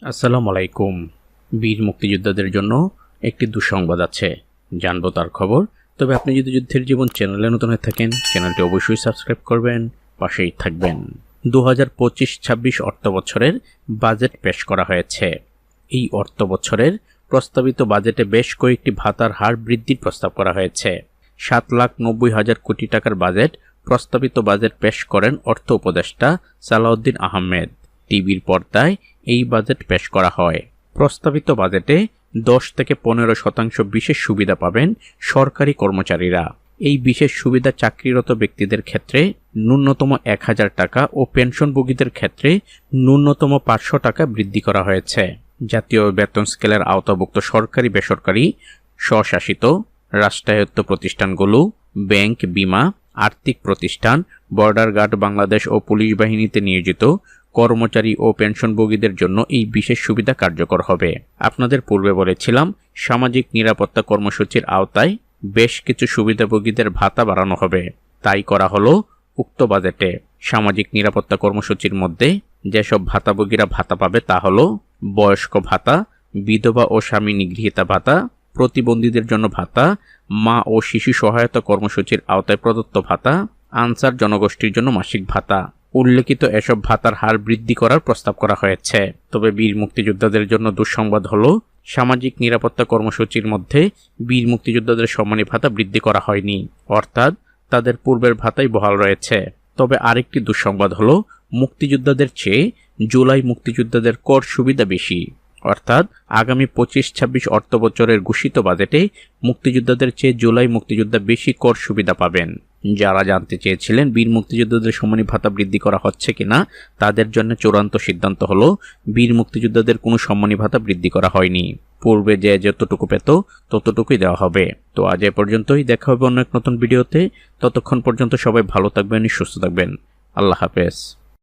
আসসালামু আলাইকুম। বীর মুক্তিযোদ্ধাদের জন্য একটি দুঃসংবাদ আছে, জানবো তার খবর। তবে আপনি যদি যুদ্ধের জীবন চ্যানেলে নতুন হয়ে থাকেন, চ্যানেলটি অবশ্যই সাবস্ক্রাইব করবেন, পাশেই থাকবেন। 2025-26 অর্থ বছরের বাজেট পেশ করা হয়েছে। এই অর্থ বছরের প্রস্তাবিত বাজেটে বেশ কয়েকটি ভাতার হার বৃদ্ধির প্রস্তাব করা হয়েছে। 7,90,000 কোটি টাকার বাজেট প্রস্তাবিত বাজেট পেশ করেন অর্থ উপদেষ্টা সালাউদ্দিন আহমেদ। টিভির পর্দায় এই বাজেট পেশ করা হয়। প্রস্তাবিত বাজেটে 10 থেকে 15% বিশেষ সুবিধা পাবেন সরকারি কর্মচারীরা। এই বিশেষ সুবিধা চাকরিরত ব্যক্তিদের ক্ষেত্রে ন্যূনতম 1,000 টাকা ও পেনশনভোগীদের ক্ষেত্রে ন্যূনতম 500 টাকা বৃদ্ধি করা হয়েছে। জাতীয় বেতন স্কেলের আওতাভুক্ত সরকারি বেসরকারি স্বশাসিত রাষ্ট্রায়ত্ত প্রতিষ্ঠানগুলো, ব্যাংক, বীমা, আর্থিক প্রতিষ্ঠান, বর্ডার গার্ড বাংলাদেশ ও পুলিশ বাহিনীতে নিয়োজিত কর্মচারী ও পেনশনভোগীদের জন্য এই বিশেষ সুবিধা কার্যকর হবে। আপনাদের পূর্বে বলেছিলাম, সামাজিক নিরাপত্তা কর্মসূচির আওতায় বেশ কিছু সুবিধাভোগীদের ভাতা বাড়ানো হবে। তাই করা হলো উক্ত বাজেটে। সামাজিক নিরাপত্তা কর্মসূচির মধ্যে যেসব ভাতাভোগীরা ভাতা পাবে তা হলো বয়স্ক ভাতা, বিধবা ও স্বামী নিগৃহীতা ভাতা, প্রতিবন্ধীদের জন্য ভাতা, মা ও শিশু সহায়তা কর্মসূচির আওতায় প্রদত্ত ভাতা, আনসার জনগোষ্ঠীর জন্য মাসিক ভাতা। উল্লেখিত এসব ভাতার হার বৃদ্ধি করার প্রস্তাব করা হয়েছে। তবে বীর মুক্তিযোদ্ধাদের জন্য দুঃসংবাদ হলো, সামাজিক নিরাপত্তা কর্মসূচির মধ্যে বীর মুক্তিযোদ্ধাদের সম্মানী ভাতা বৃদ্ধি করা হয়নি, অর্থাৎ তাদের পূর্বের ভাতাই বহাল রয়েছে। তবে আরেকটি দুঃসংবাদ হলো, মুক্তিযোদ্ধাদের চেয়ে জুলাই মুক্তিযোদ্ধাদের কর সুবিধা বেশি। অর্থাৎ আগামী 25-26 অর্থ বছরের ঘোষিত বাজেটে মুক্তিযোদ্ধাদের চেয়ে জুলাই মুক্তিযোদ্ধা বেশি কর সুবিধা পাবেন। যারা জানতে চেয়েছিলেন বীর মুক্তিযোদ্ধাদের সম্মানী ভাতা বৃদ্ধি করা হচ্ছে কিনা, তাদের জন্য চূড়ান্ত সিদ্ধান্ত হলো, বীর মুক্তিযোদ্ধাদের কোনো সম্মানী ভাতা বৃদ্ধি করা হয়নি। পূর্বে যে যতটুকু পেত ততটুকুই দেওয়া হবে। তো আজ এ পর্যন্তই, দেখা হবে অন্য এক নতুন ভিডিওতে। ততক্ষণ পর্যন্ত সবাই ভালো থাকবেন, সুস্থ থাকবেন। আল্লাহ হাফেজ।